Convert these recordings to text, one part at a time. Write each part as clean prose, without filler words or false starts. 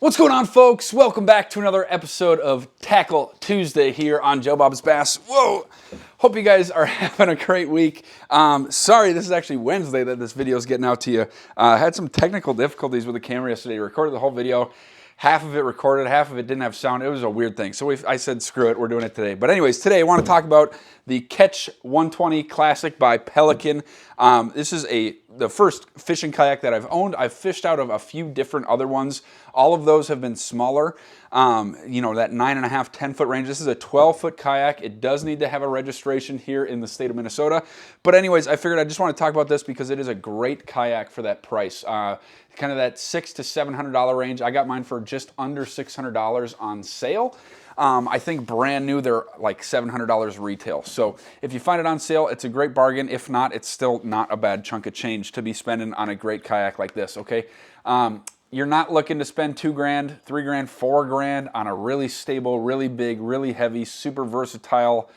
What's going on, folks? Welcome back to another episode of Tackle Tuesday here on Joe Bob's Bass. Whoa! Hope you guys are having a great week. Sorry, this is actually Wednesday that this video is getting out to you. I had some technical difficulties with the camera yesterday. I recorded the whole video. Half of it recorded, half of it didn't have sound. It was a weird thing. So I said, screw it, we're doing it today. But anyways, today I want to talk about the Catch 120 Classic by Pelican. This is the first fishing kayak that I've owned. I've fished out of a few different other ones. All of those have been smaller, you know, that 9.5, 10-foot range. This is a 12-foot kayak. It does need to have a registration here in the state of Minnesota. But anyways, I figured I just want to talk about this because it is a great kayak for that price. Kind of that $600 to $700 range. I got mine for just under $600 on sale. I think brand new, they're like $700 retail. So if you find it on sale, it's a great bargain. If not, it's still not a bad chunk of change to be spending on a great kayak like this, okay? You're not looking to spend $2 grand, $3 grand, $4 grand on a really stable, really big, really heavy, super versatile,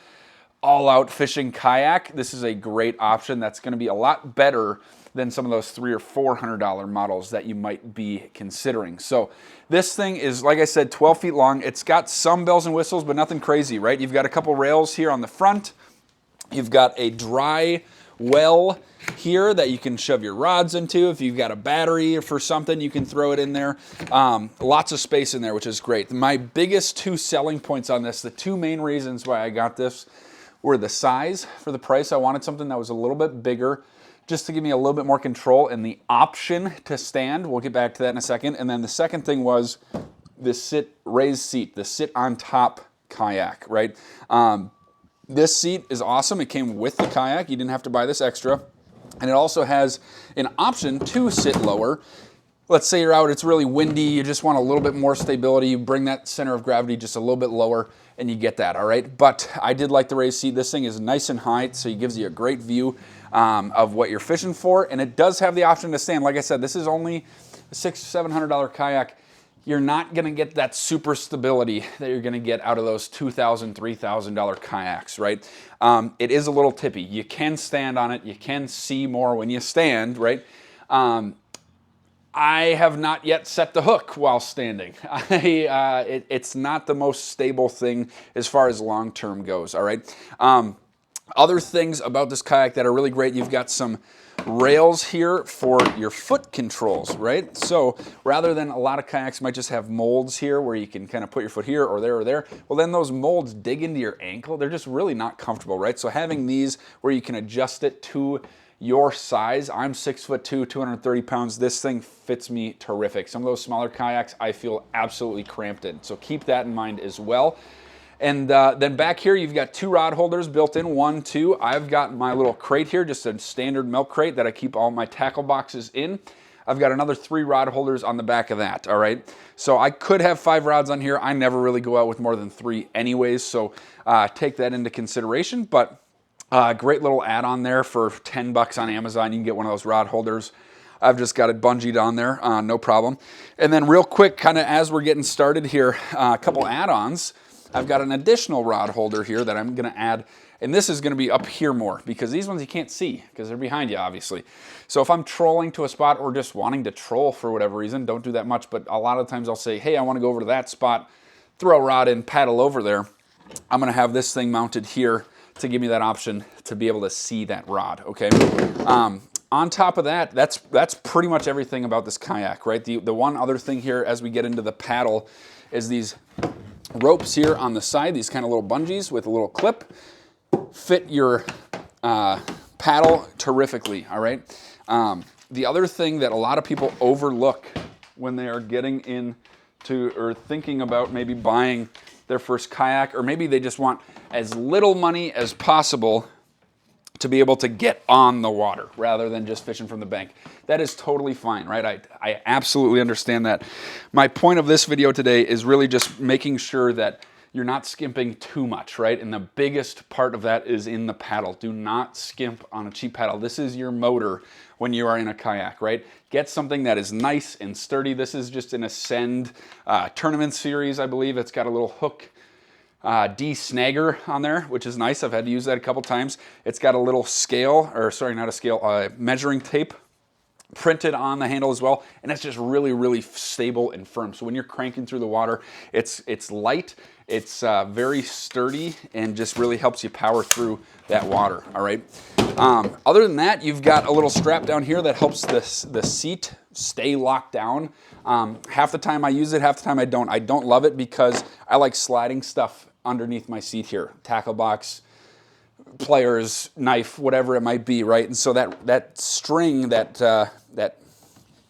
all-out fishing kayak. This is a great option that's going to be a lot better than some of those $300 or $400 models that you might be considering. So this thing is, like I said, 12 feet long. It's got some bells and whistles, but nothing crazy, right? You've got a couple rails here on the front. You've got a dry well here that you can shove your rods into. If you've got a battery for something, you can throw it in there. Lots of space in there, which is great. My biggest two selling points on this, the two main reasons why I got this, were the size. For the price, I wanted something that was a little bit bigger, just to give me a little bit more control and the option to stand. We'll get back to that in a second. And then the second thing was the raised seat, the sit on top kayak, right? This seat is awesome. It came with the kayak. You didn't have to buy this extra. And it also has an option to sit lower. Let's say you're out, it's really windy, you just want a little bit more stability, you bring that center of gravity just a little bit lower, and you get that, all right? But I did like the raised seat. This thing is nice and high, so it gives you a great view of what you're fishing for, and it does have the option to stand. Like I said, this is only a $600, $700 kayak. You're not gonna get that super stability that you're gonna get out of those $2,000, $3,000 kayaks, right? It is a little tippy. You can stand on it, you can see more when you stand, right? I have not yet set the hook while standing. It's not the most stable thing as far as long-term goes, all right? Other things about this kayak that are really great, you've got some rails here for your foot controls, right? So rather than a lot of kayaks might just have molds here where you can kind of put your foot here or there, well then those molds dig into your ankle. They're just really not comfortable, right? So having these where you can adjust it to your size. I'm 6'2", 230 pounds. This thing fits me terrific. Some of those smaller kayaks I feel absolutely cramped in. So keep that in mind as well. And then back here you've got two rod holders built in, 1, 2. I've got my little crate here, just a standard milk crate that I keep all my tackle boxes in. I've got another 3 rod holders on the back of that, all right? So I could have 5 rods on here. I never really go out with more than 3 anyways, so take that into consideration. But great little add-on there for $10 on Amazon. You can get one of those rod holders. I've just got it bungeed on there, no problem. And then real quick, kind of as we're getting started here, a couple add-ons. I've got an additional rod holder here that I'm gonna add, and this is gonna be up here more because these ones you can't see because they're behind you, obviously. So if I'm trolling to a spot or just wanting to troll for whatever reason, don't do that much, but a lot of times I'll say, hey, I wanna go over to that spot, throw a rod in, paddle over there. I'm gonna have this thing mounted here to give me that option to be able to see that rod, okay? On top of that, that's pretty much everything about this kayak, right? The one other thing here as we get into the paddle is these ropes here on the side, these kind of little bungees with a little clip, fit your paddle terrifically, all right? The other thing that a lot of people overlook when they are getting into or thinking about maybe buying their first kayak, or maybe they just want as little money as possible to be able to get on the water rather than just fishing from the bank. That is totally fine, right? I absolutely understand that. My point of this video today is really just making sure that you're not skimping too much, right? And the biggest part of that is in the paddle. Do not skimp on a cheap paddle. This is your motor when you are in a kayak, right? Get something that is nice and sturdy. This is just an Ascend tournament series, I believe. It's got a little hook de-snagger on there, which is nice. I've had to use that a couple times. It's got a little scale, or sorry, not a scale, measuring tape printed on the handle as well, and it's just really, really stable and firm. So when you're cranking through the water, it's light, it's very sturdy, and just really helps you power through that water, all right? Other than that, you've got a little strap down here that helps the seat stay locked down. Half the time I use it, half the time I don't. I don't love it because I like sliding stuff underneath my seat here. Tackle box, pliers, knife, whatever it might be, right? And so that string, that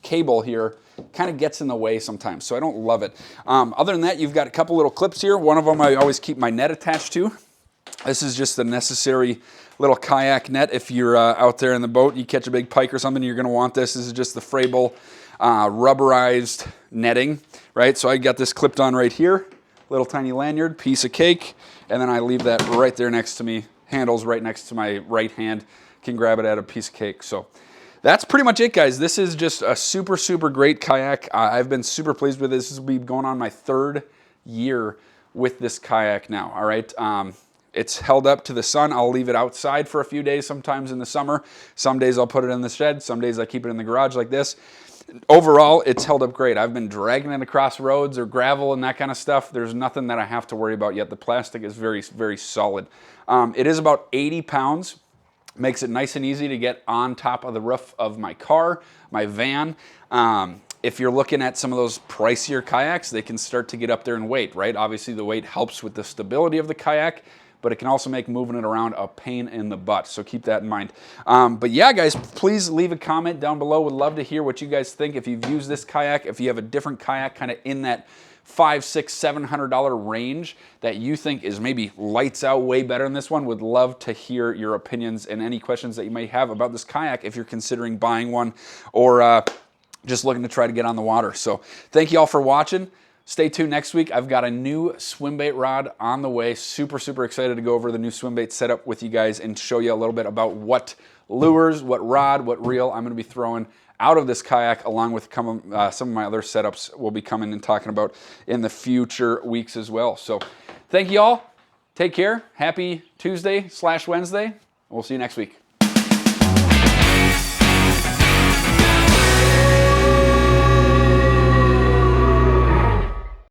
cable here kind of gets in the way sometimes, so I don't love it. Other than that, you've got a couple little clips here. One of them I always keep my net attached to. This is just a necessary little kayak net. If you're out there in the boat, you catch a big pike or something, you're gonna want this. This is just the Frable rubberized netting, right? So I got this clipped on right here, little tiny lanyard, piece of cake, and then I leave that right there next to me. Handles right next to my right hand. Can grab it at a piece of cake. So that's pretty much it, guys. This is just a super, super great kayak. I've been super pleased with this. This will be going on my 3rd year with this kayak now, all right? It's held up to the sun. I'll leave it outside for a few days sometimes in the summer. Some days I'll put it in the shed. Some days I keep it in the garage like this. Overall, it's held up great. I've been dragging it across roads or gravel and that kind of stuff. There's nothing that I have to worry about yet. The plastic is very, very solid. It is about 80 pounds. Makes it nice and easy to get on top of the roof of my car, my van. If you're looking at some of those pricier kayaks, they can start to get up there in weight, right? Obviously, the weight helps with the stability of the kayak, but it can also make moving it around a pain in the butt, so keep that in mind. But yeah, guys, please leave a comment down below. Would love to hear what you guys think. If you've used this kayak, if you have a different kayak kind of in that $500, $600, $700 range that you think is maybe lights out way better than this one, would love to hear your opinions and any questions that you may have about this kayak if you're considering buying one or just looking to try to get on the water. So thank you all for watching. Stay tuned next week. I've got a new swim bait rod on the way. Super, super excited to go over the new swim bait setup with you guys and show you a little bit about what lures, what rod, what reel I'm going to be throwing out of this kayak, along with some of my other setups we'll be coming and talking about in the future weeks as well. So thank you all. Take care. Happy Tuesday/Wednesday. We'll see you next week.